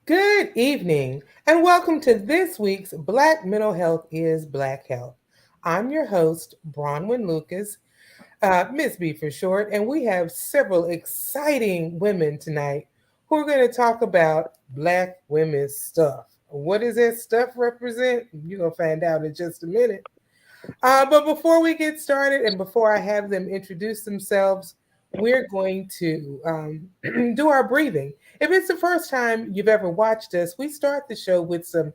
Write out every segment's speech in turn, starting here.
Good evening, and welcome to this week's Black Mental Health is Black Health. I'm your host, Bronwyn Lucas, Miss B for short, and we have several exciting women tonight who are going to talk about Black women's stuff. What does that stuff represent? You're going to find out in just a minute. But before we get started and before I have them introduce themselves, we're going to do our breathing. If it's the first time you've ever watched us, we start the show with some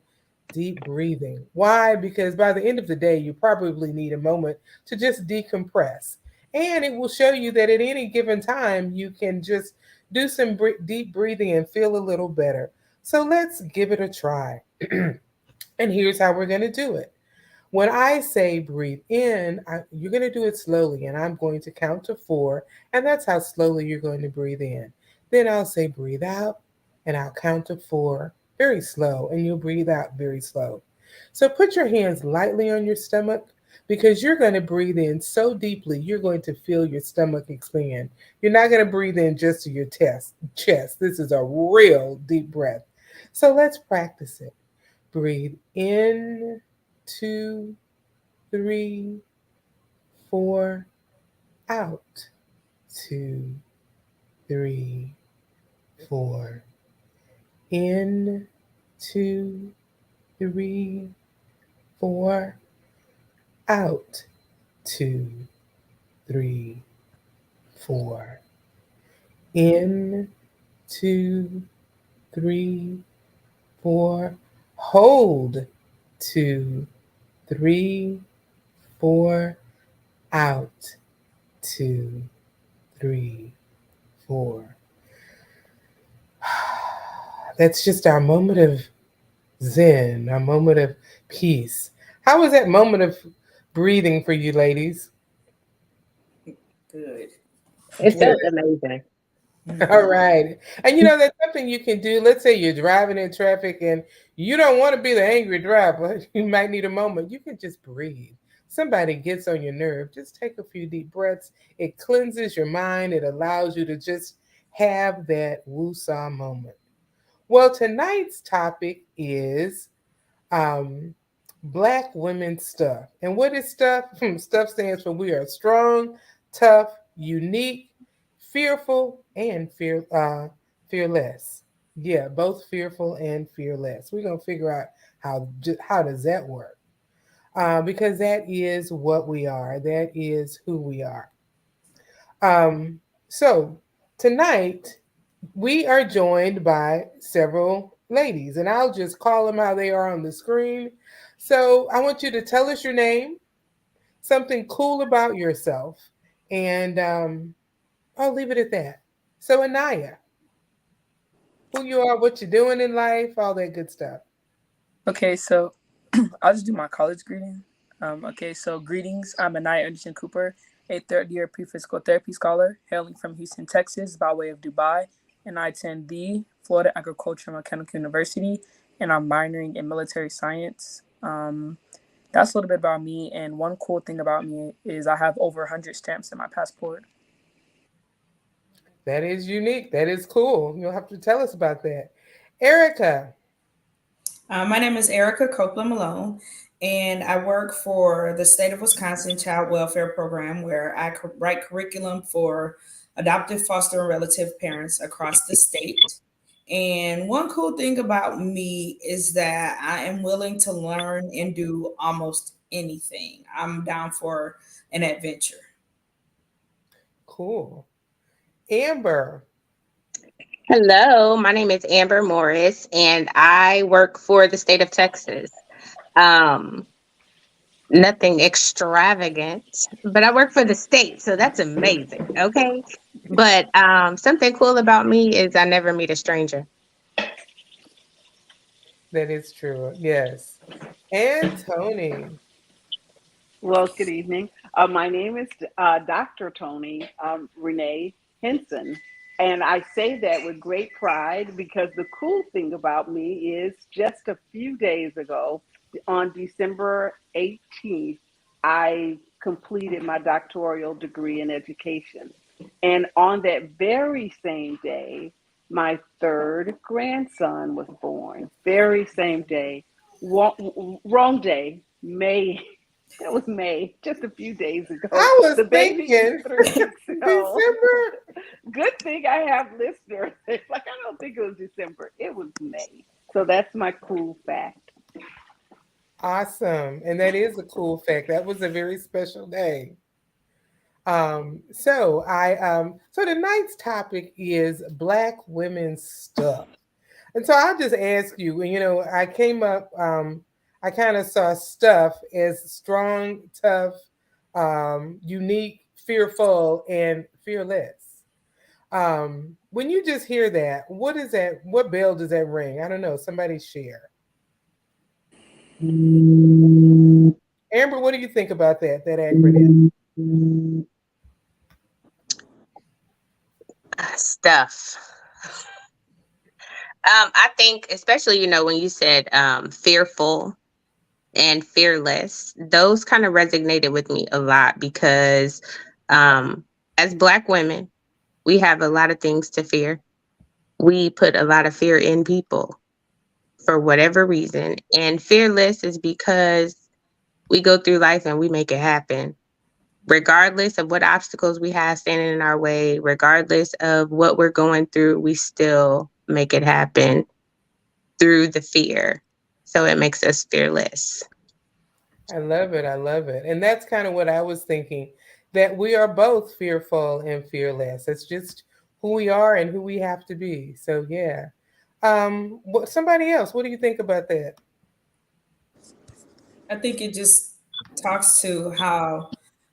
deep breathing. Why? Because by the end of the day, you probably need a moment to just decompress. And it will show you that at any given time, you can just do some deep breathing and feel a little better. So let's give it a try. And here's how we're going to do it. When I say breathe in, you're going to do it slowly, and I'm going to count to four, and that's how slowly you're going to breathe in. Then I'll say breathe out, and I'll count to four, very slow, and you'll breathe out very slow. So put your hands lightly on your stomach because you're going to breathe in so deeply, you're going to feel your stomach expand. You're not going to breathe in just to your chest. This is a real deep breath. So let's practice it. Breathe in, two, three, four, out. Two, three, four. In, two, three, four. Out. Two, three, four. In, two, three, four. Hold. Two, three, four. Out. Two, three, four. That's just our moment of zen, our moment of peace. How was that moment of breathing for you, ladies? Good. It Good. felt amazing. All right. And that's something you can do. Let's say you're driving in traffic and you don't want to be the angry driver. You might need a moment. You can just breathe. Somebody gets on your nerve. Just take a few deep breaths. It cleanses your mind. It allows you to just have that woo-saw moment. Well, tonight's topic is um, Black women stuff. And what is stuff? Stuff stands for we are strong, tough, unique, fearful, and fearless. Yeah, both fearful and fearless. We're gonna figure out how does that work? Because that is what we are. That is who we are. So tonight we are joined by several ladies, and I'll just call them how they are on the screen. So I want you to tell us your name, something cool about yourself, and I'll leave it at that. So Anaya, who you are, what you're doing in life, all that good stuff. Okay, so I'll just do my college greeting. So greetings. I'm Anaya Anderson Cooper, a third year pre physical therapy scholar, hailing from Houston, Texas, by way of Dubai, and I attend the Florida Agricultural Mechanical University, and I'm minoring in military science. That's a little bit about me, and one cool thing about me is I have over 100 stamps in my passport. That is unique. That is cool. You'll have to tell us about that. Erica, My name is Erica Copeland Malone, and I work for the state of Wisconsin Child Welfare Program, where I write curriculum for adoptive, foster, and relative parents across the state. And one cool thing about me is that I am willing to learn and do almost anything. I'm down for an adventure. cool. Amber, Hello, my name is Amber Morris, and I work for the state of Texas. Um, Nothing extravagant, but I work for the state, so that's amazing. Okay, but something cool about me is I never meet a stranger. that is true. Yes. And Tony. Well, good evening. My name is Dr. Tony Renee Henson, and I say that with great pride because the cool thing about me is just a few days ago, on December 18th, I completed my doctoral degree in education. And on that very same day, my third grandson was born. Very same day. Wrong day. May. It was May, just a few days ago. I was The baby is thinking 3 weeks old. December. Good thing I have listeners. Like, I don't think it was December. It was May. So that's my cool fact. Awesome. And that is a cool fact. That was a very special day. So tonight's topic is Black women's stuff. And so I'll just ask you, I came up, I kind of saw stuff as strong, tough, unique, fearful, and fearless. When you just hear that, what is that? What bell does that ring? I don't know. Somebody share. Amber, what do you think about that acronym? Stuff. I think, especially, when you said fearful and fearless, those kind of resonated with me a lot because as Black women, we have a lot of things to fear. We put a lot of fear in people for whatever reason. And fearless is because we go through life and we make it happen. Regardless of what obstacles we have standing in our way, regardless of what we're going through, we still make it happen through the fear. So it makes us fearless. I love it. I love it. And that's kind of what I was thinking, that we are both fearful and fearless. It's just who we are and who we have to be. So, yeah. Somebody else, what do you think about that? I think it just talks to how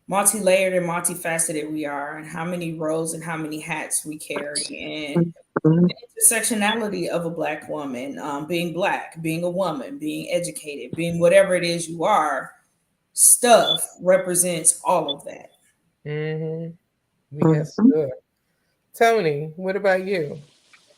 multi-layered and multifaceted we are and how many roles and how many hats we carry and Mhm. the intersectionality of a Black woman, being Black, being a woman, being educated, being whatever it is you are. Stuff represents all of that. Yes, Mhm. good. Tony, what about you?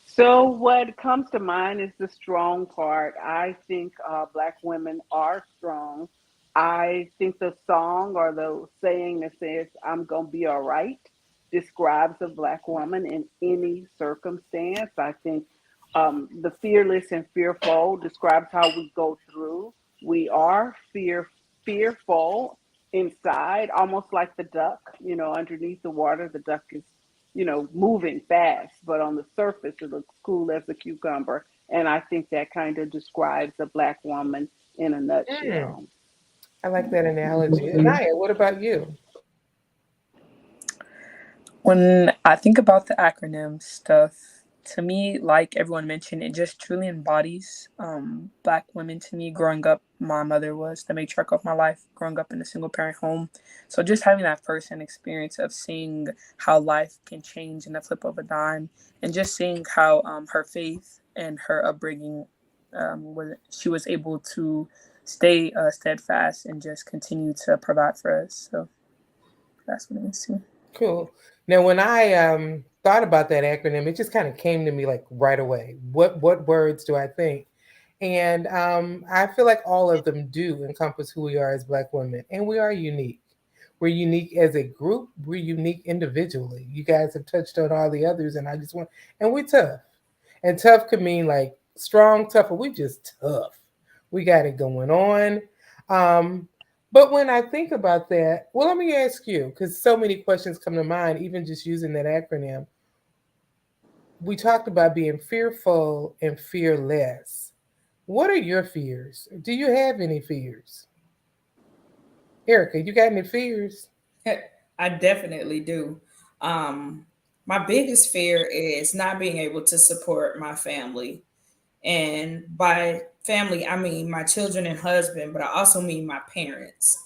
So, what comes to mind is the strong part. I think Black women are strong. I think the song or the saying that says, I'm going to be all right, describes a Black woman in any circumstance. I think the fearless and fearful describes how we go through. We are fearful inside, almost like the duck, underneath the water. The duck is moving fast, but on the surface it looks cool as a cucumber. And I think that kind of describes a Black woman in a Mm, nutshell. I like that analogy. Anaya, what about you? When I think about the acronym stuff, to me, like everyone mentioned, it just truly embodies Black women to me. Growing up, my mother was the matriarch of my life, growing up in a single parent home. So just having that first-hand experience of seeing how life can change in the flip of a dime and just seeing how her faith and her upbringing, she was able to stay steadfast and just continue to provide for us. So that's what it means to me. Cool. Now, when I thought about that acronym, it just kind of came to me like right away. What words do I think? And I feel like all of them do encompass who we are as Black women, and we are unique. We're unique as a group. We're unique individually. You guys have touched on all the others, and and we're tough. And tough could mean like strong, tough, or we just tough. We got it going on. Um, but when I think about that, well, let me ask you, because so many questions come to mind, even just using that acronym. We talked about being fearful and fearless. What are your fears? Do you have any fears? Erica, you got any fears? I definitely do. Um, my biggest fear is not being able to support my family. And by family, I mean my children and husband, but I also mean my parents,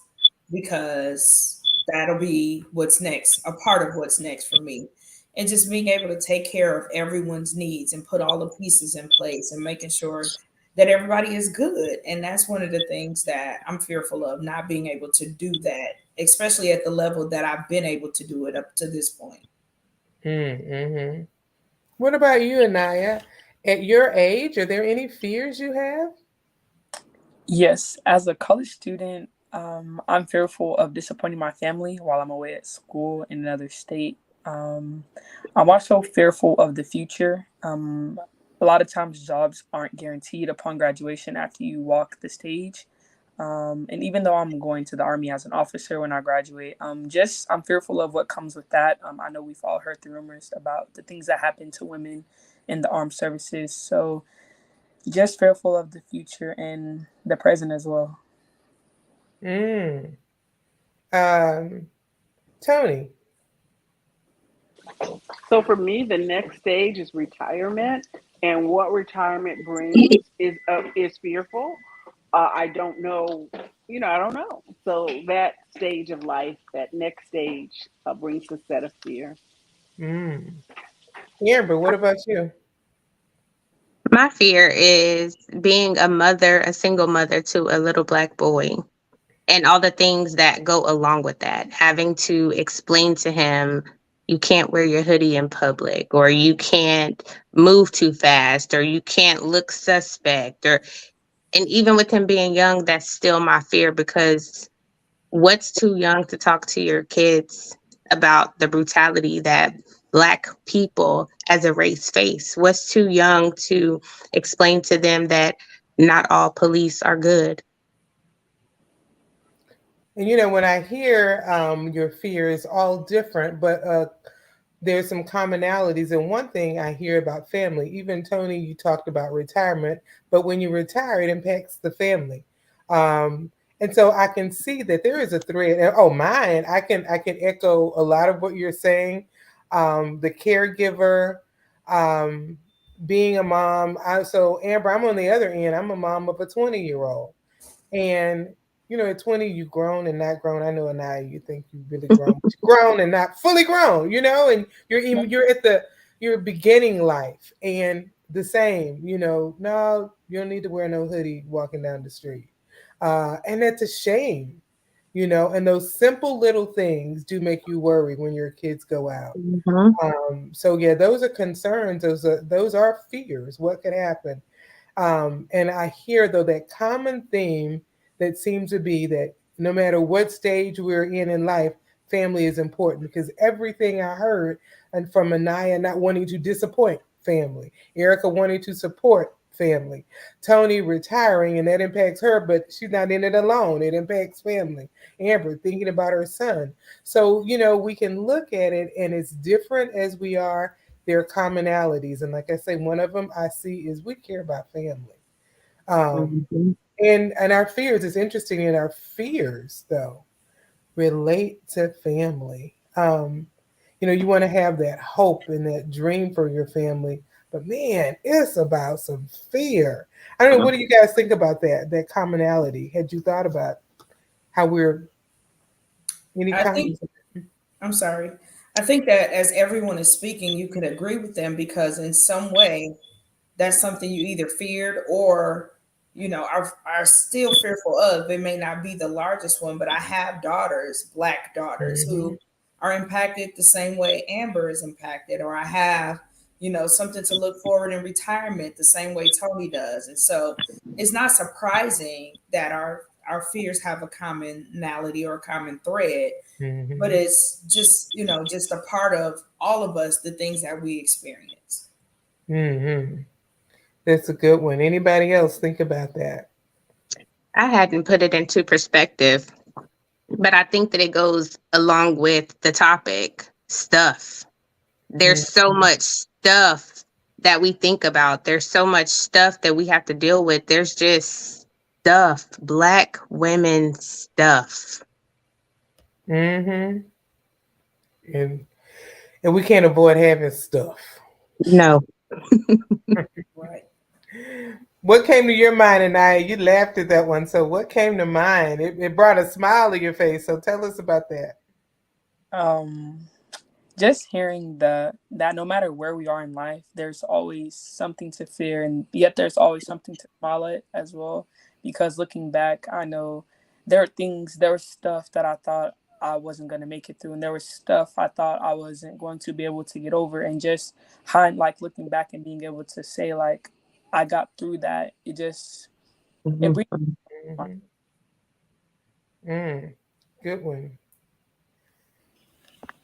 because that'll be what's next, a part of what's next for me. And just being able to take care of everyone's needs and put all the pieces in place and making sure that everybody is good. And that's one of the things that I'm fearful of, not being able to do that, especially at the level that I've been able to do it up to this point. Mm-hmm. What about you, Anaya? At your age, are there any fears you have? Yes, as a college student, I'm fearful of disappointing my family while I'm away at school in another state. Um, I'm also fearful of the future. A lot of times, jobs aren't guaranteed upon graduation after you walk the stage. And even though I'm going to the Army as an officer when I graduate, I'm fearful of what comes with that. I know we've all heard the rumors about the things that happen to women in the armed services. So just fearful of the future and the present as well. Mm. Um, Tony. So for me, the next stage is retirement, and what retirement brings is fearful. I don't know, I don't know. So that stage of life, that next stage, brings a set of fear. Mm. Amber, what about you? My fear is being a mother, a single mother to a little Black boy, and all the things that go along with that. Having to explain to him, you can't wear your hoodie in public, or you can't move too fast, or you can't look suspect, and even with him being young, that's still my fear, because what's too young to talk to your kids about the brutality that Black people as a race face? What's too young to explain to them that not all police are good? And when I hear your fears, all different, but there's some commonalities. And one thing I hear about family, even Tony, you talked about retirement, but when you retire, it impacts the family. Um, and so I can see that there is a thread. Oh, mine, I can echo a lot of what you're saying. The caregiver, um, being a mom. So Amber, I'm on the other end. I'm a mom of a 20-year-old. And at 20, you grown and not grown. I know now you think you really grown, but you're grown and not fully grown, and you're at your beginning life. And the same, no, you don't need to wear no hoodie walking down the street. And that's a shame, and those simple little things do make you worry when your kids go out. Mhm. So yeah, those are concerns. Those are fears. What could happen? And I hear, though, that common theme that seems to be that no matter what stage we're in life, family is important, because everything I heard, and from Anaya not wanting to disappoint family, Erica wanting to support family, Tony retiring, and that impacts her, but she's not in it alone. It impacts family. Amber thinking about her son. So, we can look at it, and it's different as we are. There are commonalities, and like I say, one of them I see is we care about family. um, Mhm. and our fears is interesting. In our fears, though, relate to family. You want to have that hope and that dream for your family, but man, it's about some fear. I don't know. What do you guys think about that commonality? Had you thought about how we're any I think, comments? I'm sorry. I think that as everyone is speaking, you could agree with them because in some way that's something you either feared or are still fearful of. It may not be the largest one, but I have daughters, Black daughters, Mhm. who are impacted the same way Amber is impacted, or I have something to look forward in retirement the same way Tony does. And so it's not surprising that our fears have a commonality or a common thread, but Mhm. it's just a part of all of us, the things that we experience. Mhm. That's a good one. Anybody else think about that? I hadn't put it into perspective, but I think that it goes along with the topic stuff. There's Mhm. so much stuff that we think about. There's so much stuff that we have to deal with. There's just stuff, Black women stuff. Mhm. And we can't avoid having stuff. No. Right. What came to your mind? And you laughed at that one. So what came to mind? It brought a smile to your face. So tell us about that. Um, just hearing that no matter where we are in life, there's always something to fear, and yet there's always something to smile at as well. Because looking back, I know there was stuff that I thought I wasn't going to make it through, and there was stuff I thought I wasn't going to be able to get over. And just like looking back and being able to say like I got through that, it Mhm. brings. Mhm. Mm, good one.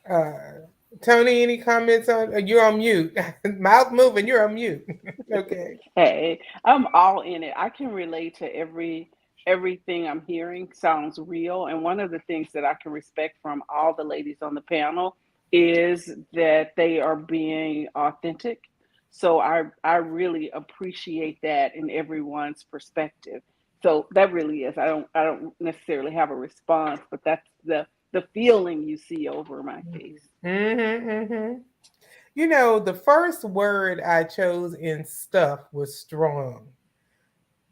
Uh, Tony, any comments on? You're on mute. Mouth moving. You're on mute. Okay. Hey, I'm all in it. I can relate to everything I'm hearing sounds real. And one of the things that I can respect from all the ladies on the panel is that they are being authentic. So I really appreciate that in everyone's perspective. So that really is. I don't necessarily have a response, but that's the feeling you see over my face. Mm-hmm, mm-hmm. You know, the first word I chose in stuff was strong.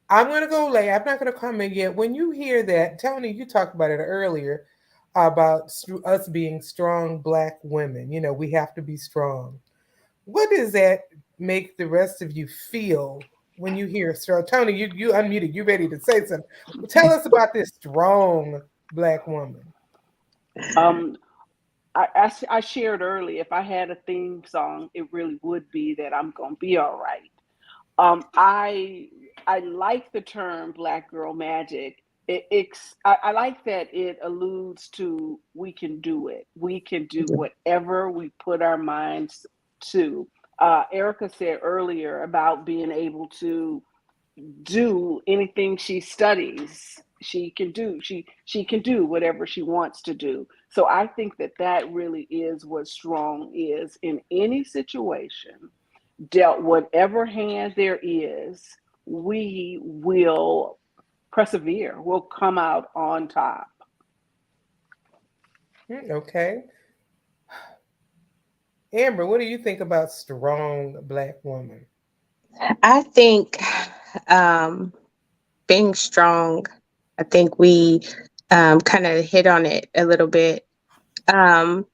I'm going to go lay. I'm not going to comment yet. When you hear that, Tony, you talked about it earlier about us being strong Black women. You know, we have to be strong. What does that make the rest of you feel when you hear strong? Tony, you unmuted. You ready to say something? Tell us about this strong Black woman. Um, I shared early, if I had a theme song, it really would be that I'm gonna be all right. I like the term Black Girl Magic. I like that it alludes to we can do it. We can do whatever we put our minds to. Erica said earlier about being able to do anything she studies. She can do whatever she wants to do. So I think that that really is what strong is in any situation. Dealt whatever hand there is, we will persevere. We'll come out on top. Okay. Amber, what do you think about strong Black woman? I think um, being strong, I think we kind of hit on it a little bit. Um,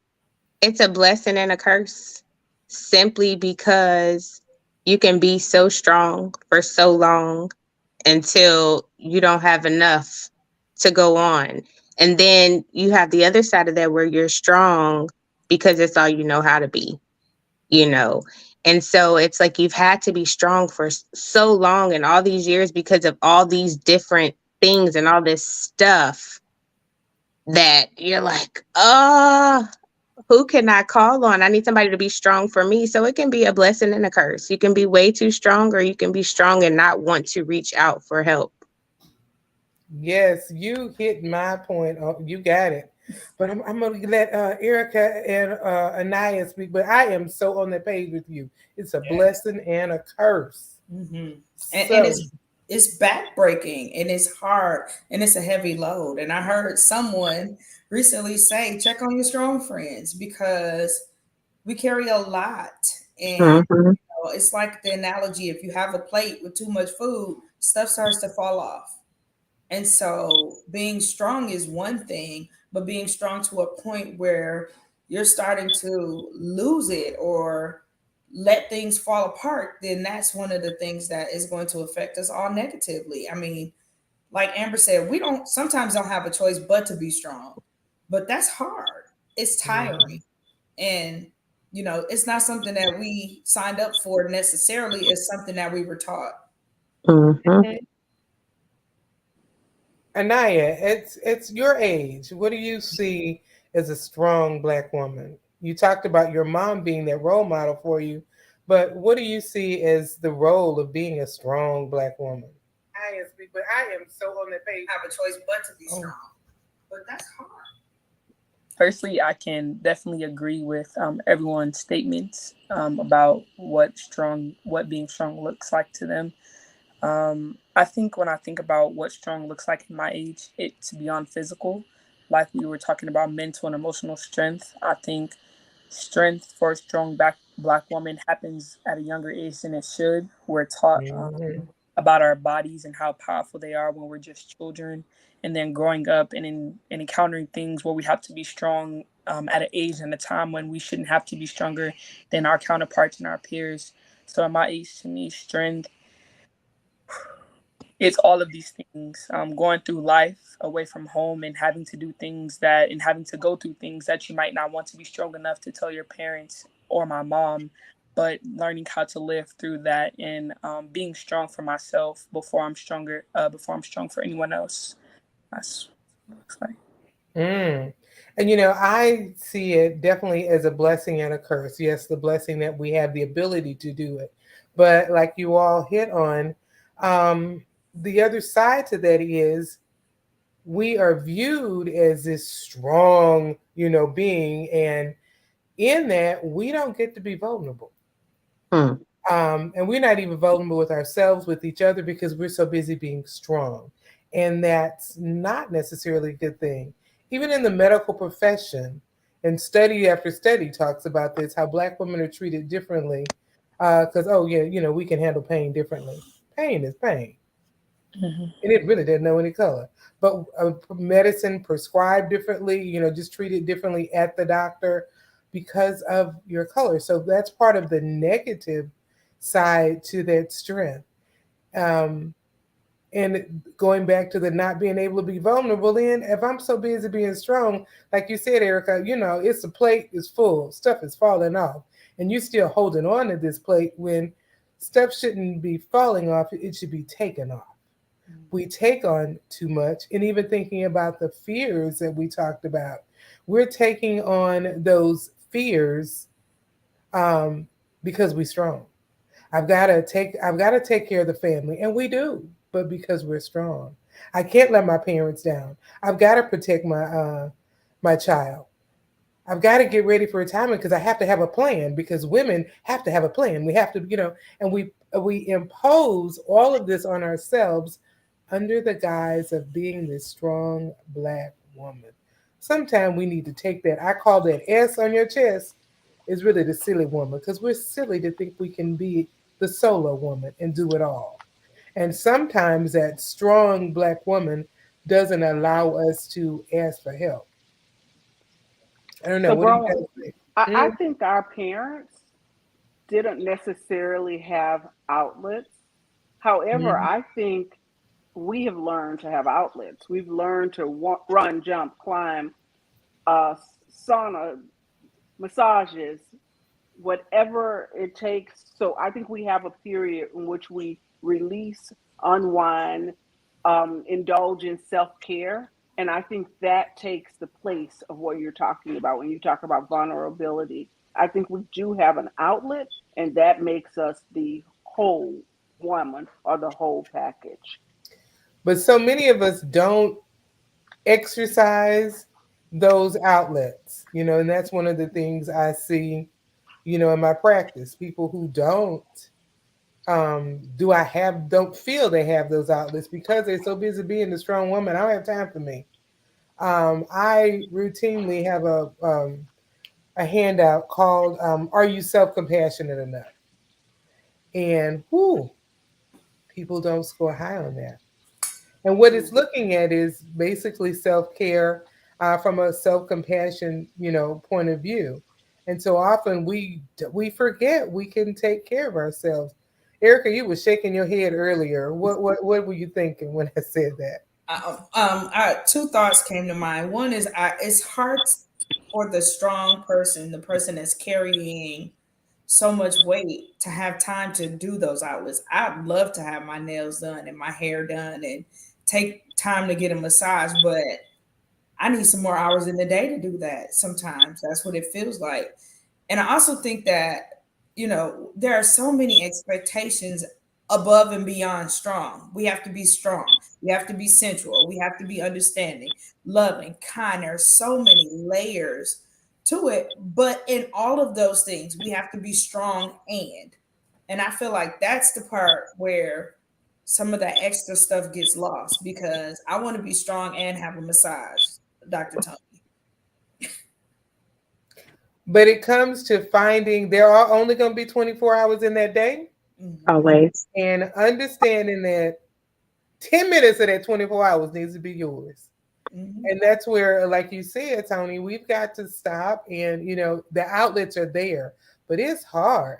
it's a blessing and a curse simply because you can be so strong for so long until you don't have enough to go on. And then you have the other side of that where you're strong because it's all you know how to be, you know. And so it's like you've had to be strong for so long and all these years because of all these different things and all this stuff that you're like, oh, who can I call on? I need somebody to be strong for me. So it can be a blessing and a curse. You can be way too strong, or you can be strong and not want to reach out for help. Yes, you hit my point. Oh, you got it. But I'm going to let Erica and Anaya speak. But I am so on the page with you. It's a blessing and a curse. Mm-hmm. And So, it's backbreaking and it's hard and it's a heavy load. And I heard someone recently say, check on your strong friends because we carry a lot. And Mhm. it's like the analogy, if you have a plate with too much food, stuff starts to fall off. And so being strong is one thing, but being strong to a point where you're starting to lose it or let things fall apart, then that's one of the things that is going to affect us all negatively. I mean, like Amber said, we don't sometimes don't have a choice but to be strong, but that's hard. It's mhm. tiring. And it's not something that we signed up for necessarily. It's something that we were taught. Mhm. Anaya, it's your age. What do you see as a strong Black woman? You talked about your mom being that role model for you, but what do you see as the role of being a strong Black woman? I am speak, but I am so on the page. Have a choice but to be Oh. strong. But that's hard. Firstly, I can definitely agree with everyone's statements about what being strong looks like to them. I think when I think about what strong looks like in my age, it's beyond physical. Like we were talking about mental and emotional strength. I think strength for a strong black woman happens at a younger age than it should. We're taught Mhm. about our bodies and how powerful they are when we're just children, and then growing up and encountering things where we have to be strong at an age and a time when we shouldn't have to be stronger than our counterparts and our peers. So at my age, to me, strength, it's all of these things. Going through life away from home and having to do things that and having to go through things that you might not want to be strong enough to tell your parents or my mom, but learning how to live through that and being strong for myself before I'm strong for anyone else. That's what it looks like. Mm. And I see it definitely as a blessing and a curse. Yes, the blessing that we have the ability to do it. But like you all hit on, the other side to that is we are viewed as this strong, being. And in that, we don't get to be vulnerable. Hmm. And we're not even vulnerable with ourselves, with each other, because we're so busy being strong. And that's not necessarily a good thing. Even in the medical profession, and study after study talks about this, how Black women are treated differently. Because, oh, yeah, we can handle pain differently. Pain is pain. Mhm. And it really didn't know any color. But medicine prescribed differently, just treated differently at the doctor because of your color. So that's part of the negative side to that strength. Um, and going back to the not being able to be vulnerable, then if I'm so busy being strong, like you said, Erica, it's the plate is full, stuff is falling off, and you're still holding on to this plate when stuff shouldn't be falling off, it should be taken off. We take on too much. And even thinking about the fears that we talked about, we're taking on those fears um, because we're strong. I've got to take care of the family, and we do, but because we're strong. I can't let my parents down. I've got to protect my child. I've got to get ready for retirement because I have to have a plan, because women have to have a plan. We have to, and we impose all of this on ourselves under the guise of being this strong Black woman. Sometimes we need to take that. I call that S on your chest is really the silly woman, because we're silly to think we can be the solo woman and do it all. And sometimes that strong Black woman doesn't allow us to ask for help. I don't know. So, What do you bro, guys think? I think our parents didn't necessarily have outlets. However, Mhm. I think we have learned to have outlets. We've learned to run, jump, climb, uh, sauna, massages, whatever it takes. So I think we have a period in which we release, unwind, indulge in self care. And I think that takes the place of what you're talking about when you talk about vulnerability. I think we do have an outlet, and that makes us the whole woman or the whole package. But so many of us don't exercise those outlets, and that's one of the things I see, in my practice. People who don't feel they have those outlets because they're so busy being the strong woman. I don't have time for me. I routinely have a handout called "Are you self-compassionate enough?" And whoo, people don't score high on that. And what it's looking at is basically self care from a self compassion, point of view. And so often we forget we can take care of ourselves. Erica, you were shaking your head earlier. What were you thinking when I said that? Two thoughts came to mind. One is, it's hard for the strong person, the person that's carrying so much weight, to have time to do those outlets. I'd love to have my nails done and my hair done and take time to get a massage, but I need some more hours in the day to do that. Sometimes that's what it feels like. And I also think that, there are so many expectations above and beyond strong. We have to be strong. We have to be sensual. We have to be understanding, loving, kind. There are so many layers to it. But in all of those things, we have to be strong. And I feel like that's the part where some of that extra stuff gets lost, because I want to be strong and have a massage, Dr. Tony. But it comes to finding there are only going to be 24 hours in that day, Mhm. Always. and understanding that 10 minutes of that 24 hours needs to be yours. Mhm. And that's where, like you said, Tony, we've got to stop. And, the outlets are there, but it's hard.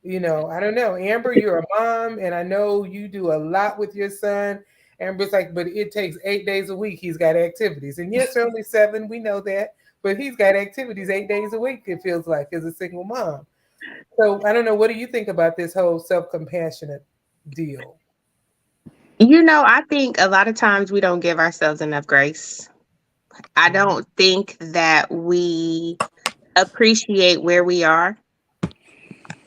I don't know. Amber, you're a mom, and I know you do a lot with your son. Amber's like, but it takes 8 days a week. He's got activities. And yes, they're only 7. We know that. But he's got activities 8 days a week, it feels like, as a single mom. So I don't know. What do you think about this whole self compassionate deal? I think a lot of times we don't give ourselves enough grace. I don't think that we appreciate where we are.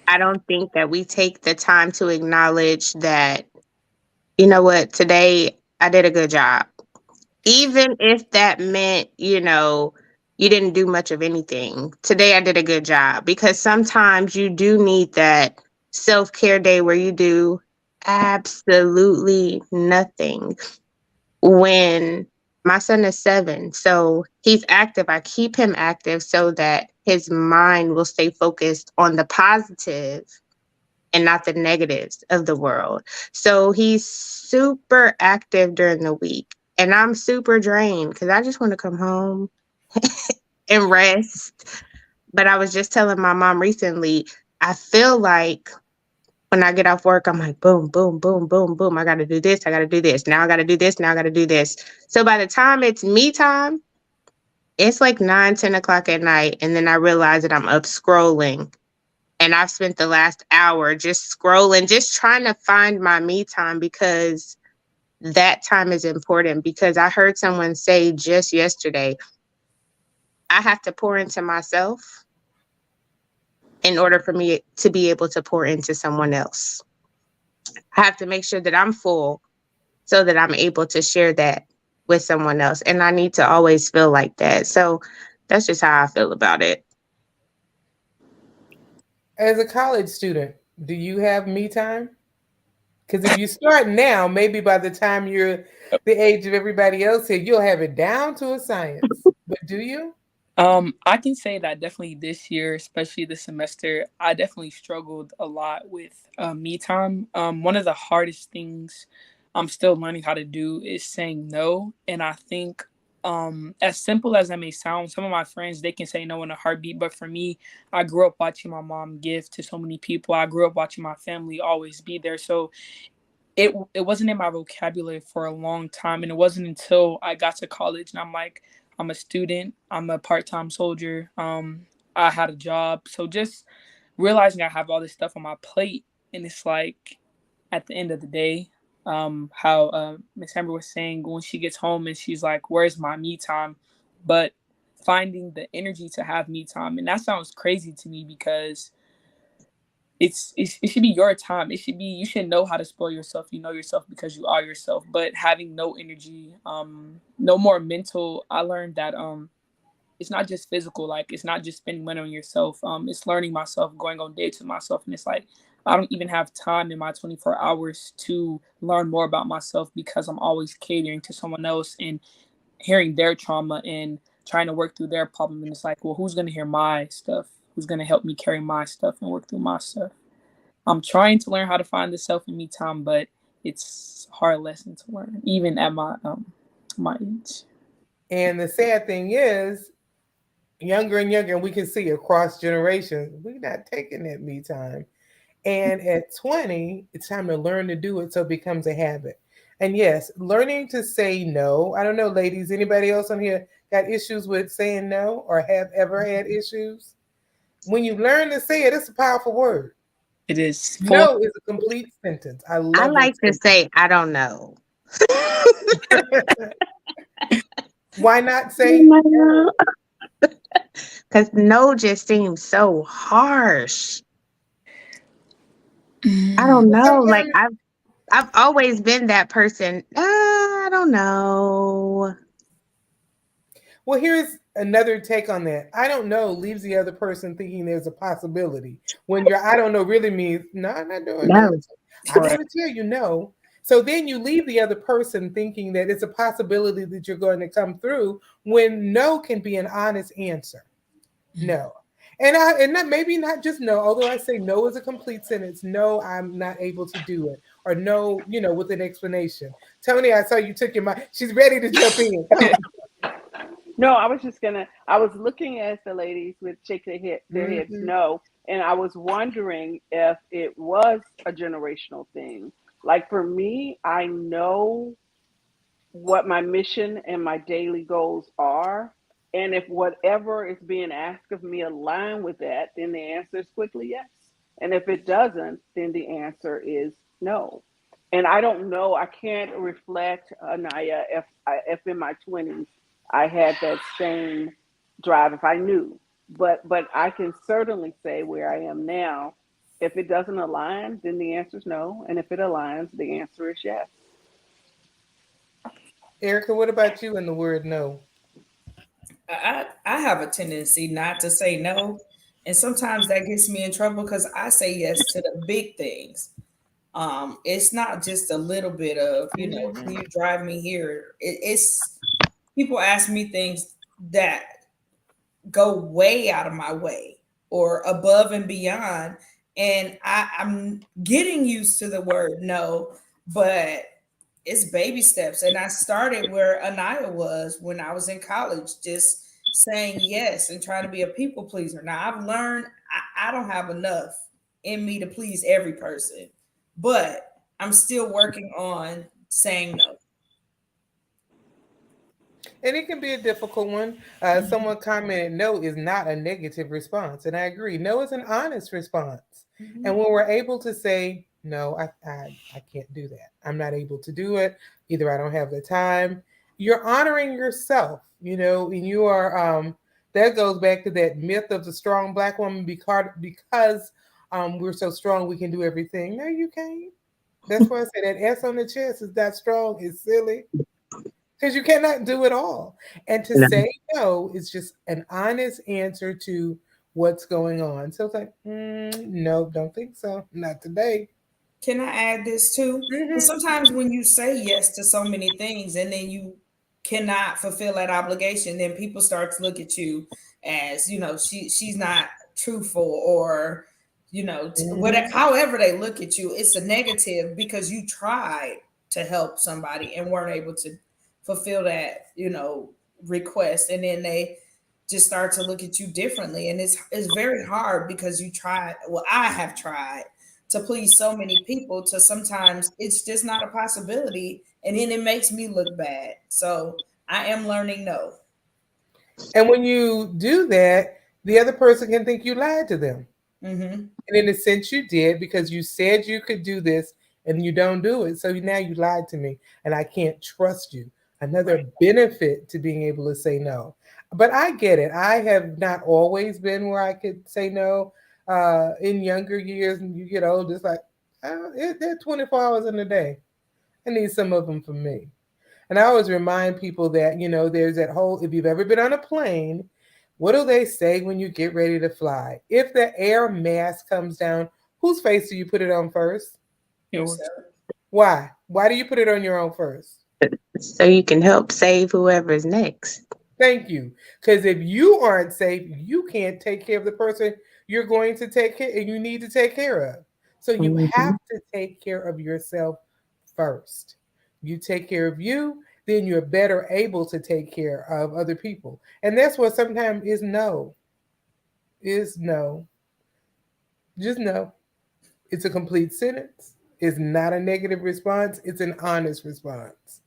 I don't think that we take the time to acknowledge that, you know what, today I did a good job. Even if that meant, you didn't do much of anything. Today I did a good job, because sometimes you do need that self-care day where you do absolutely nothing. When my son is 7, so he's active, I keep him active so that his mind will stay focused on the positive and not the negatives of the world. So he's super active during the week. And I'm super drained because I just want to come home and rest. But I was just telling my mom recently, I feel like when I get off work, I'm like, boom, boom, boom, boom, boom. I got to do this. I got to do this. Now I got to do this. Now I got to do this. So by the time it's me time, it's like 9, 10 o'clock at night. And then I realize that I'm up scrolling. And I've spent the last hour just scrolling, just trying to find my me time, because that time is important. Because I heard someone say just yesterday, I have to pour into myself in order for me to be able to pour into someone else. I have to make sure that I'm full so that I'm able to share that with someone else. And I need to always feel like that. So that's just how I feel about it. As a college student, do you have me time? Because if you start now, maybe by the time you're the age of everybody else here, you'll have it down to a science. But do you? I can say that definitely this year, especially this semester, I definitely struggled a lot with me time. One of the hardest things I'm still learning how to do is saying no. And I think, as simple as that may sound, some of my friends, they can say no in a heartbeat. But for me, I grew up watching my mom give to so many people. I grew up watching my family always be there. So it wasn't in my vocabulary for a long time, and it wasn't until I got to college and I'm like, I'm a student, I'm a part-time soldier, I had a job, so just realizing I have all this stuff on my plate, and it's like at the end of the day, how Miss Amber was saying, when she gets home and she's like, where's my me time, but finding the energy to have me time. And that sounds crazy to me because it should be your time. It should be, you should know how to spoil yourself. You know yourself because you are yourself. But having no energy, no more mental. I learned that it's not just physical. Like, it's not just spending money on yourself. It's learning myself, going on dates with myself, and it's like I don't even have time in my 24 hours to learn more about myself because I'm always catering to someone else and hearing their trauma and trying to work through their problem. And it's like, well, who's gonna hear my stuff? Who's gonna help me carry my stuff and work through my stuff? I'm trying to learn how to find the self in me time, but it's a hard lesson to learn, even at my age. And the sad thing is, younger and younger, and we can see across generations, we're not taking that me time. And at 20, it's time to learn to do it so it becomes a habit. And yes, learning to say no. I don't know, ladies, anybody else on here got issues with saying no or have ever had issues? When you learn to say it, it's a powerful word. It is full. No is a complete sentence. I I love that like to sentence. say, I don't know. Why not say no? Because no just seems so harsh. I don't But know. Like sometimes, I've always been that person. I don't know. well, here's another take on that. I don't know leaves the other person thinking there's a possibility. When your I don't know really means, no, I'm not doing No. this. I'm Correct. going to tell you no. So then you leave the other person thinking that it's a possibility that you're going to come through when no can be an honest answer. No. And not maybe not just no, although I say no is a complete sentence. No, I'm not able to do it. Or no, with an explanation. Tony, I saw you took your mind. She's ready to jump in. Come No, I was just gonna. I was looking at the ladies with shake their on. heads no, and I was wondering if it was a generational thing. Like for me, I know what my mission and my daily goals are, and if whatever is being asked of me align with that, then the answer is quickly yes. And if it doesn't, then the answer is no. And I don't know. I can't reflect Anaya if in my 20s I had that same drive if I knew. But I can certainly say where I am now, if it doesn't align, then the answer is no. And if it aligns, the answer is yes. Erica, what about you and the word no? I have a tendency not to say no, and sometimes that gets me in trouble because I say yes to the big things. It's not just a little bit of, can Mhm. you drive me here? It's people ask me things that go way out of my way or above and beyond. And I'm getting used to the word no, but it's baby steps. And I started where Anaya was when I was in college, just saying yes and trying to be a people pleaser. Now I've learned I don't have enough in me to please every person, but I'm still working on saying no. And it can be a difficult one. Mhm. Someone commented, no is not a negative response. And I agree. No is an honest response. And Mhm. when we're able to say, no, I can't do that. I'm not able to do it. Either I don't have the time. You're honoring yourself, and you are, that goes back to that myth of the strong black woman because we're so strong, we can do everything. No, you can't. That's why I say that S on the chest is that strong. It's silly because you cannot do it all. And to No. say no is just an honest answer to what's going on. So it's like, no, don't think so. Not today. Can I add this too? Because Hmm. sometimes when you say yes to so many things and then you cannot fulfill that obligation, then people start to look at you as, she's not truthful or, whatever, Hmm. however they look at you, it's a negative because you tried to help somebody and weren't able to fulfill that, request. And then they just start to look at you differently. And it's very hard because you tried, well, I have tried to please so many people to sometimes it's just not a possibility and then it makes me look bad. So I am learning no. And when you do that, the other person can think you lied to them. Mm-hmm. And in a sense, you did because you said you could do this and you don't do it. So now you lied to me and I can't trust you. Another Right. benefit to being able to say no. But I get it. I have not always been where I could say no. In younger years, and you get old, it's like, they're 24 hours in a day. I need some of them for me. And I always remind people that, there's that whole, if you've ever been on a plane, what do they say when you get ready to fly? If the air mask comes down, whose face do you put it on first? Yours. Yourself. Why? Why do you put it on your own first? So you can help save whoever's next. Thank you. Because if you aren't safe, you can't take care of the person you're going to take care and you need to take care of. So you have Mhm. to take care of yourself first. You take care of you, then you're better able to take care of other people. And that's what sometimes is no. Is no. Just no. It's a complete sentence. It's not a negative response. It's an honest response.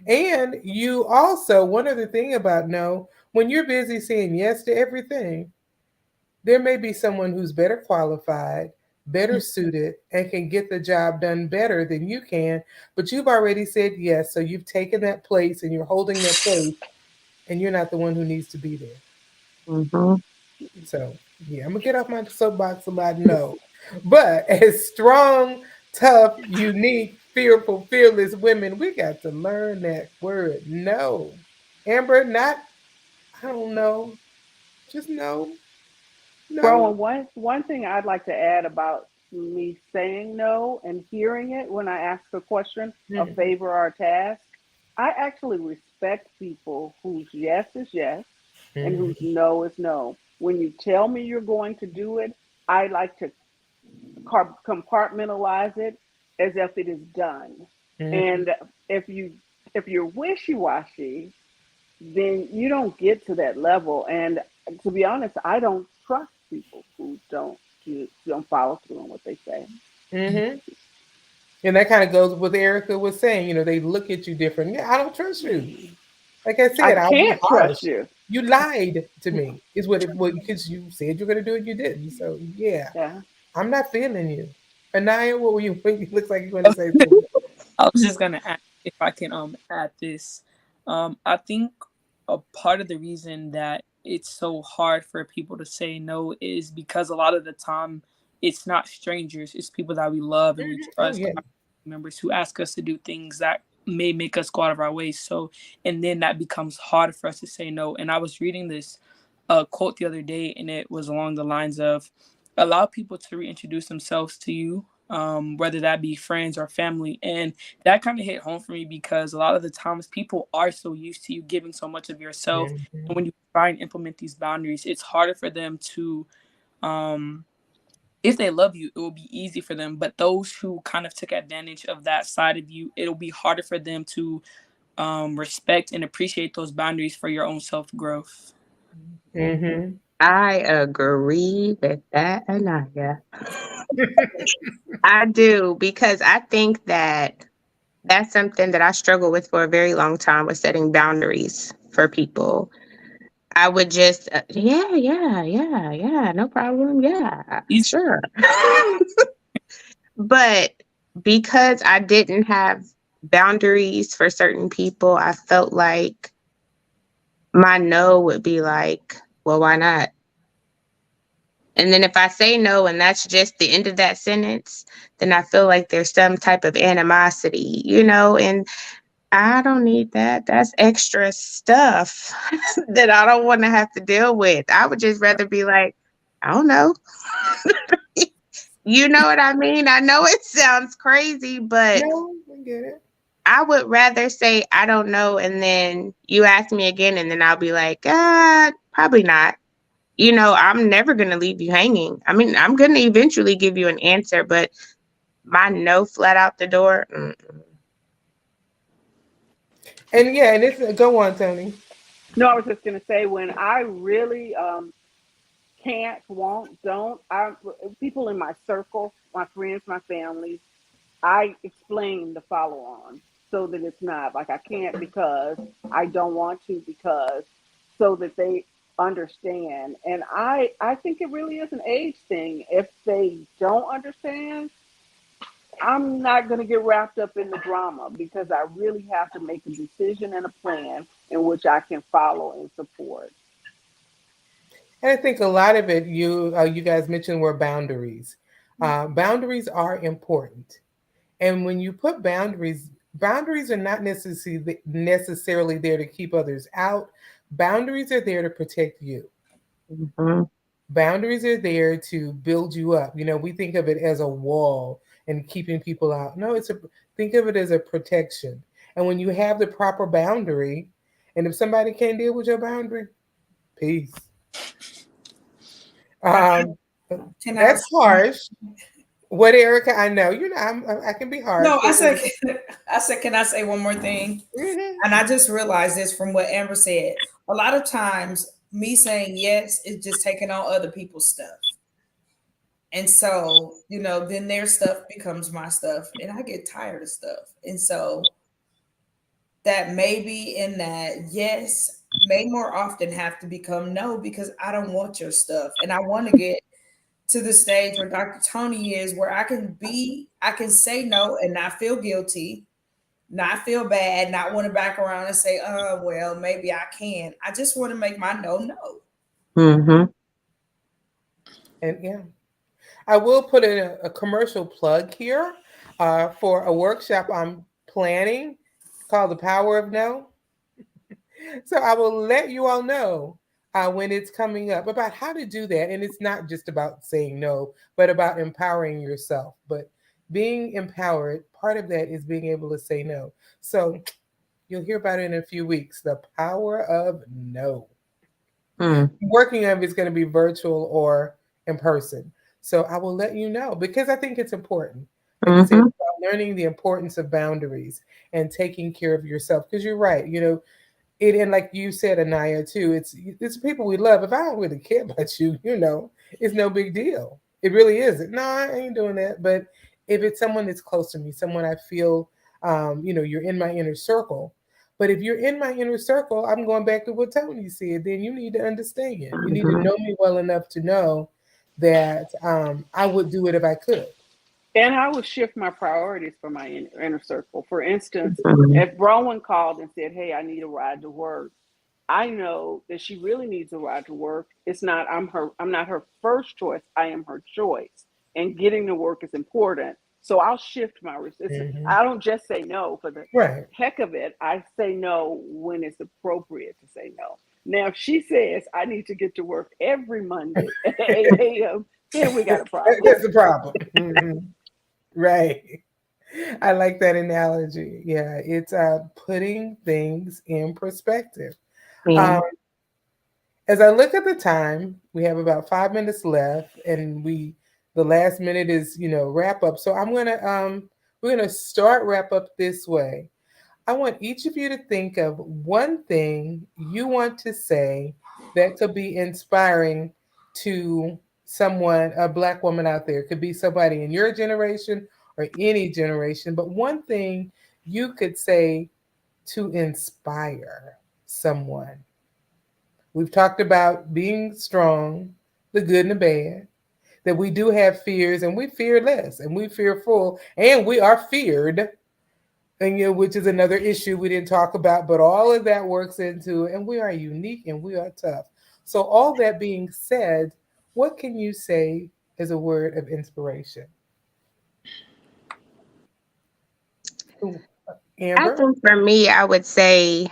And you also, one other thing about no, when you're busy saying yes to everything, there may be someone who's better qualified, better suited, and can get the job done better than you can. But you've already said yes. So you've taken that place and you're holding that place, and you're not the one who needs to be there. Mhm. So, yeah, I'm going to get off my soapbox about no. But as strong, tough, unique, fearful, fearless women, we got to learn that word no. Amber, not, I don't know, just no, no. Rowan, one thing I'd like to add about me saying no and hearing it when I ask a question, a Mhm. favor or a task, I actually respect people whose yes is yes and whose Mhm. no is no. When you tell me you're going to do it, I like to compartmentalize it as if it is done. Mhm. And if you if you're wishy-washy, then you don't get to that level. And to be honest, I don't trust people who don't follow through on what they say. Mhm. And that kind of goes with what Erica was saying. They look at you different. Yeah, I don't trust you. Like I I said, I'll be can't harsh. trust you. You lied to me, is what it was, because you said you're going to do it, you didn't. So, yeah, Yeah. I'm not feeling you. Anaya, what were you? It looks like you're going to say something. I was just gonna ask if I can add this. I think a part of the reason that it's so hard for people to say no is because a lot of the time it's not strangers, it's people that we love and we Oh, trust, yeah. our members who ask us to do things that may make us go out of our way. So, and then that becomes hard for us to say no. And I was reading this quote the other day, and it was along the lines of allow people to reintroduce themselves to you, whether that be friends or family. And that kind of hit home for me because a lot of the times people are so used to you giving so much of yourself. Mhm. And when you try and implement these boundaries, it's harder for them to, if they love you, it will be easy for them. But those who kind of took advantage of that side of you, it'll be harder for them to respect and appreciate those boundaries for your own self growth. Mhm. I agree with that, Anaya. I do, because I think that that's something that I struggled with for a very long time, with setting boundaries for people. I would just, yeah, no problem. Yeah, Easy. sure. But because I didn't have boundaries for certain people, I felt like my no would be like, well, why not? And then if I say no and that's just the end of that sentence, then I feel like there's some type of animosity, and I don't need that. That's extra stuff that I don't want to have to deal with. I would just rather be like, I don't know. You know what I mean? I know it sounds crazy, but No, I get it. I would rather say I don't know, and then you ask me again, and then I'll be like, probably not. I'm never going to leave you hanging. I mean, I'm going to eventually give you an answer, but my no flat out the door. And yeah, and it's go on, Tony. No, I was just going to say, when I really can't, won't, don't, people in my circle, my friends, my family, I explain the follow on so that it's not like I can't because I don't want to, because so that they understand. And I think it really is an age thing. If they don't understand, I'm not going to get wrapped up in the drama, because I really have to make a decision and a plan in which I can follow and support. And I think a lot of it, you guys mentioned, were boundaries. Boundaries are important, and when you put boundaries, boundaries are not necessarily there to keep others out. Boundaries are there to protect you. Mhm. Boundaries are there to build you up. We think of it as a wall and keeping people out. No, think of it as a protection. And when you have the proper boundary, and if somebody can't deal with your boundary, peace. Um, Can I? that's harsh. What, Erica? I know I can be harsh. No, I But said. I said, can I say one more thing? Mhm. And I just realized this from what Amber said. A lot of times, me saying yes is just taking on other people's stuff. And so, then their stuff becomes my stuff, and I get tired of stuff. And so, that maybe in that yes may more often have to become no, because I don't want your stuff. And I want to get to the stage where Dr. Tony is, where I can say no and not feel guilty, not feel bad, not want to back around and say, well, maybe I can. I just want to make my no no. Mhm. And yeah, I will put in a commercial plug here for a workshop I'm planning called The Power of No. So I will let you all know when it's coming up about how to do that. And it's not just about saying no, but about empowering yourself. But being empowered, part of that is being able to say no. So you'll hear about it in a few weeks. The power of no. Mm. Working of it's going to be virtual or in person. So I will let you know, because I think it's important. Like you said, Mhm. about learning the importance of boundaries and taking care of yourself. Because you're right, it, and like you said, Anaya, too, it's people we love. If I don't really care about you, it's no big deal. It really isn't. No, I ain't doing that. But if it's someone that's close to me, someone I feel, you're in my inner circle. But if you're in my inner circle, I'm going back to what Tony said. Then you need to understand. You need to Mhm. know me well enough to know that I would do it if I could. And I would shift my priorities for my inner circle. For instance, Mhm. if Rowan called and said, "Hey, I need a ride to work," I know that she really needs a ride to work. It's not I'm not her first choice. I am her choice. And getting to work is important. So I'll shift Mhm. I don't just say no for the Right. heck of it. I say no when it's appropriate to say no. Now, if she says I need to get to work every Monday at 8 a.m., then we got a problem. That's the problem. Mhm. Right. I like that analogy. Yeah, it's putting things in perspective. Yeah. Um, as I look at the time, we have about 5 minutes left, and the last minute is wrap up. So we're gonna start wrap up this way. I want each of you to think of one thing you want to say that could be inspiring to someone, a Black woman out there. It could be somebody in your generation or any generation, but one thing you could say to inspire someone. We've talked about being strong, the good and the bad, that we do have fears and we fear less and we fearful and we are feared, and which is another issue we didn't talk about, but all of that works into it, and we are unique and we are tough. So all that being said, what can you say as a word of inspiration? Ooh, I Amber? think for me, I would say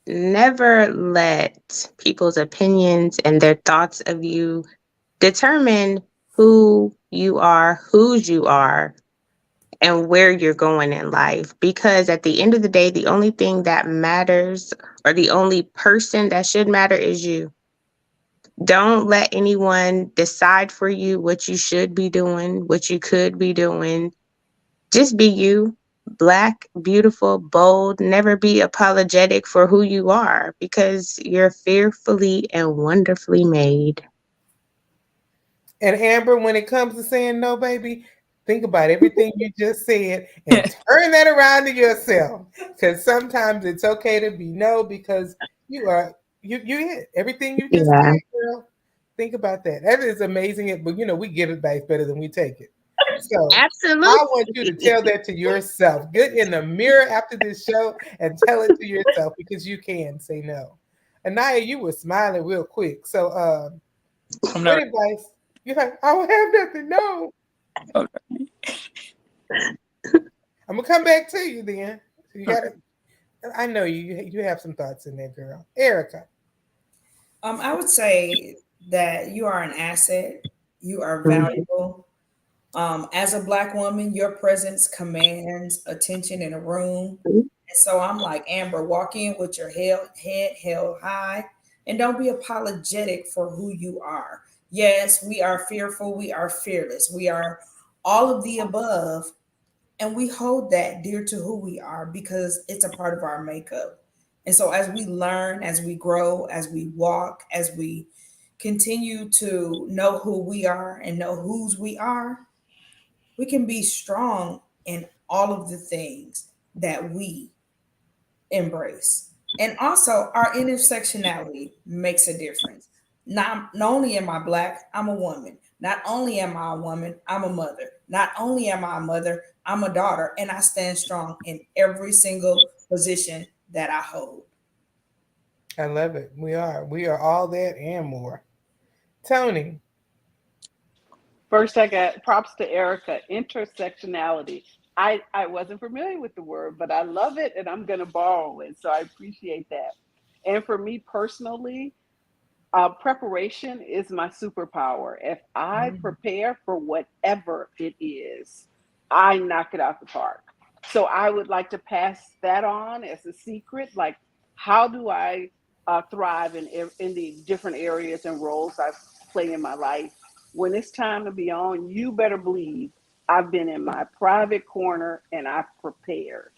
never let people's opinions and their thoughts of you determine who you are, whose you are, and where you're going in life. Because at the end of the day, the only thing that matters, or the only person that should matter, is you. Don't let anyone decide for you what you should be doing, what you could be doing. Just be you. Black, beautiful, bold. Never be apologetic for who you are, because you're fearfully and wonderfully made. And Amber, when it comes to saying no, baby, think about everything you just said and turn that around to yourself. Because sometimes it's okay to be no, because you hit everything you just Yeah, said, girl. Think about that. That is amazing. But we give it back better than we take it. So I absolutely. want you to tell that to yourself. Get in the mirror after this show and tell it to yourself, because you can say no. Anaya, you were smiling real quick. So I'm what not. advice? You're like, I don't have nothing. No. Okay. I'm gonna come back to you then. So you gotta. I know you have some thoughts in there, girl. Erica. I would say that you are an asset. You are Mhm. valuable. As a Black woman, your presence commands attention in a room. And so I'm like, Amber, walk in with your head held high and don't be apologetic for who you are. Yes, we are fearful. We are fearless. We are all of the above. And we hold that dear to who we are because it's a part of our makeup. And so as we learn, as we grow, as we walk, as we continue to know who we are and know whose we are, we can be strong in all of the things that we embrace. And also, our intersectionality makes a difference. Not only am I Black, I'm a woman. Not only am I a woman, I'm a mother. Not only am I a mother, I'm a daughter, and I stand strong in every single position that I hold. I love it. We are all that and more. Tony. First, I got props to Erica. Intersectionality. I wasn't familiar with the word, but I love it and I'm going to borrow it. So I appreciate that. And for me personally, preparation is my superpower. If I Mhm. prepare for whatever it is, I knock it out the park. So I would like to pass that on as a secret. Like, how do I thrive in the different areas and roles I play in my life? When it's time to be on, you better believe I've been in my private corner and I've prepared.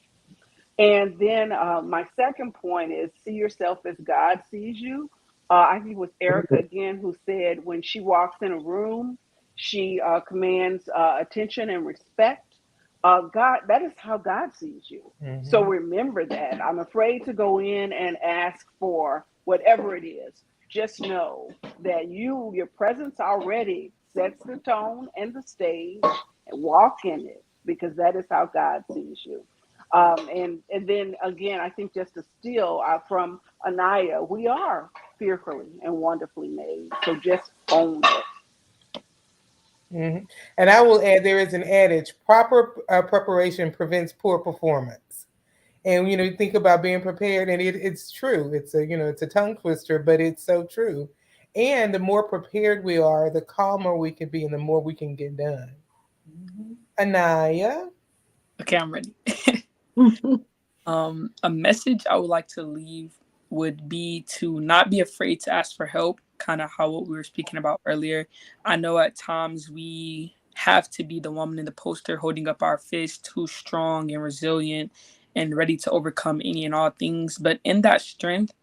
And then my second point is see yourself as God sees you. I think it was Erica again who said when she walks in a room, she commands attention and respect. God, that is how God sees you. So Mhm. remember that. I'm afraid to go in and ask for whatever it is. Just know that your presence already sets the tone and the stage, and walk in it because that is how God sees you. And then again, I think just to steal from Anaya, we are fearfully and wonderfully made. So just own it. Mhm. And I will add, there is an adage: proper preparation prevents poor performance. And you think about being prepared, and it's true. It's a tongue twister, but it's so true. And the more prepared we are, the calmer we can be, and the more we can get done. Anaya. Okay, I'm ready. A message I would like to leave would be to not be afraid to ask for help, kind of how what we were speaking about earlier. I know at times we have to be the woman in the poster holding up our fist, too strong and resilient and ready to overcome any and all things. But in that strength,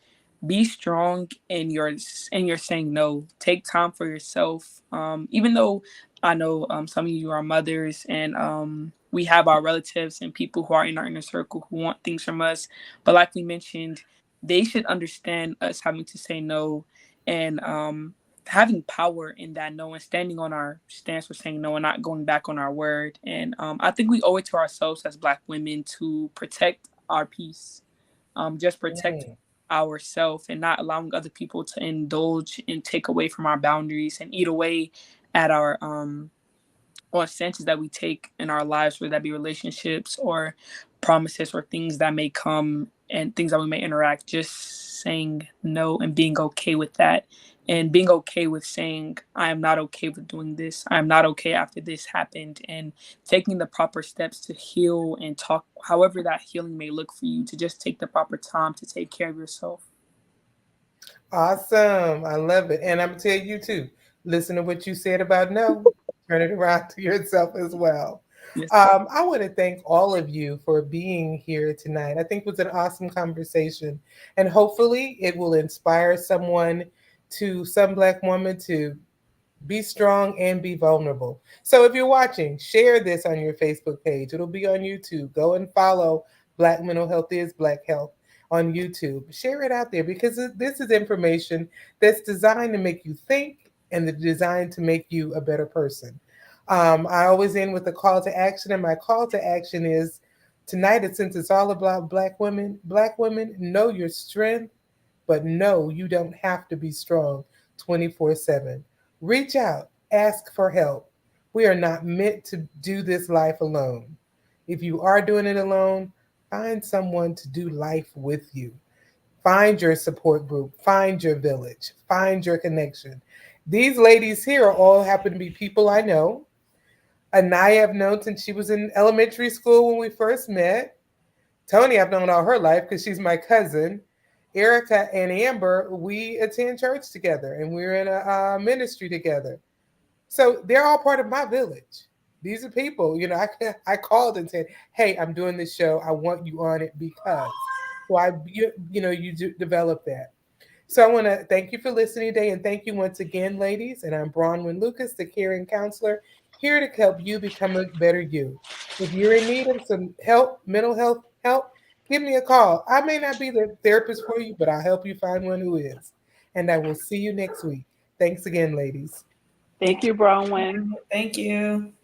be strong in your saying no. Take time for yourself. Even though I know some of you are mothers and we have our relatives and people who are in our inner circle who want things from us, but like we mentioned, they should understand us having to say no and having power in that no and standing on our stance for saying no and not going back on our word. And I think we owe it to ourselves as Black women to protect our peace, just protect Mm. ourselves and not allowing other people to indulge and take away from our boundaries and eat away at our or chances that we take in our lives, whether that be relationships or promises or things that may come and things that we may interact, just saying no and being okay with that. And being okay with saying, I am not okay with doing this. I am not okay after this happened. And taking the proper steps to heal and talk, however that healing may look for you, to just take the proper time to take care of yourself. Awesome. I love it. And I'm going to tell you too, listen to what you said about no, turn it around to yourself as well. Yes. I want to thank all of you for being here tonight. I think it was an awesome conversation, and hopefully it will inspire some Black woman to be strong and be vulnerable. So if you're watching, share this on your Facebook page. It'll be on YouTube. Go and follow Black Mental Health is Black Health on YouTube. Share it out there because this is information that's designed to make you think and designed to make you a better person. I always end with a call to action, and my call to action is tonight, since it's all about Black women, know your strength, but no, you don't have to be strong 24/7. Reach out, ask for help. We are not meant to do this life alone. If you are doing it alone, find someone to do life with you. Find your support group, find your village, find your connection. These ladies here all happen to be people I know. Anaya I've known since she was in elementary school when we first met. Tony I've known all her life because she's my cousin. Erica and Amber, we attend church together and we're in a ministry together. So they're all part of my village. These are people, I called and said, hey, I'm doing this show. I want you on it because. So you develop that. So I want to thank you for listening today, and thank you once again, ladies. And I'm Bronwyn Lucas, the caring counselor, here to help you become a better you. If you're in need of some help, mental health help, give me a call. I may not be the therapist for you, but I'll help you find one who is. And I will see you next week. Thanks again, ladies. Thank you, Bronwyn. Thank you.